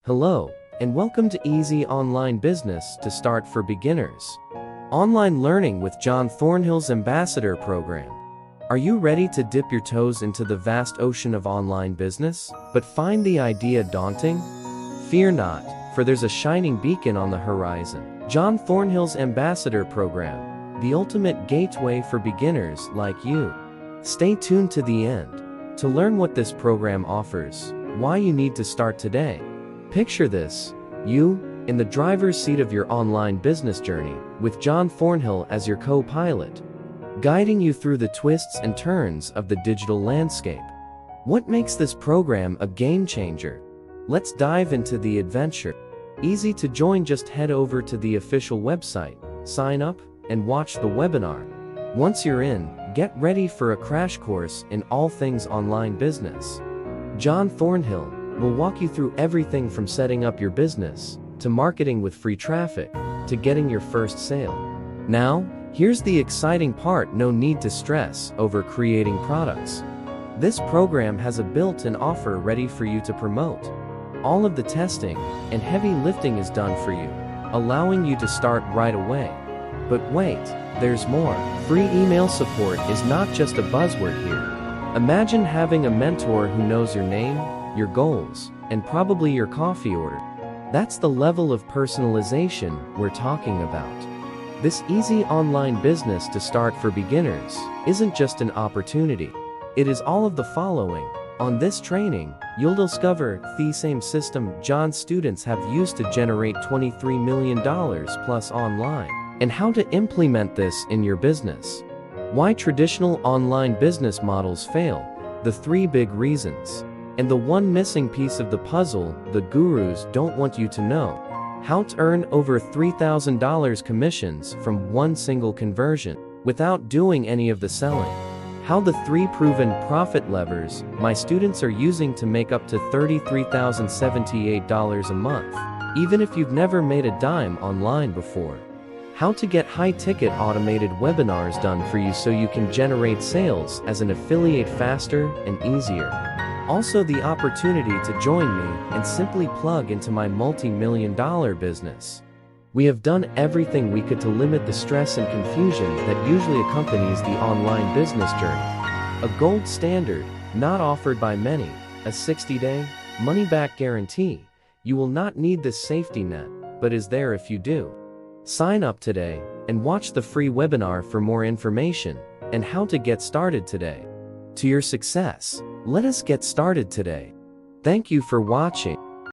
Hello, and welcome to Easy Online Business to Start for Beginners. Online Learning with John Thornhill's Ambassador Program. Are you ready to dip your toes into the vast ocean of online business, but find the idea daunting? Fear not, for there's a shining beacon on the horizon. John Thornhill's Ambassador Program, the ultimate gateway for beginners like you. Stay tuned to the end to learn what this program offers, why you need to start today. Picture this, you, in the driver's seat of your online business journey, with John Thornhill as your co-pilot, guiding you through the twists and turns of the digital landscape. What makes this program a game changer? Let's dive into the adventure. Easy to join, just head over to the official website, sign up, and watch the webinar. Once you're in, get ready for a crash course in all things online business. John Thornhill will walk you through everything from setting up your business, to marketing with free traffic, to getting your first sale. Now, here's the exciting part: no need to stress over creating products. This program has a built-in offer ready for you to promote. All of the testing and heavy lifting is done for you, allowing you to start right away. But wait, there's more. Free email support is not just a buzzword here. Imagine having a mentor who knows your name, your goals, and probably your coffee order. That's the level of personalization we're talking about. This easy online business to start for beginners isn't just an opportunity. It is all of the following. On this training, you'll discover the same system John's students have used to generate $23 million plus online, and how to implement this in your business. Why traditional online business models fail, the 3 big reasons. And the one missing piece of the puzzle the gurus don't want you to know. How to earn over $3,000 commissions from one single conversion, without doing any of the selling. How the 3 proven profit levers my students are using to make up to $33,078 a month, even if you've never made a dime online before. How to get high-ticket automated webinars done for you so you can generate sales as an affiliate faster and easier. Also, the opportunity to join me and simply plug into my multi-million-dollar business. We have done everything we could to limit the stress and confusion that usually accompanies the online business journey. A gold standard, not offered by many, a 60-day, money-back guarantee. You will not need this safety net, but is there if you do. Sign up today and watch the free webinar for more information and how to get started today. To your success, let us get started today. Thank you for watching.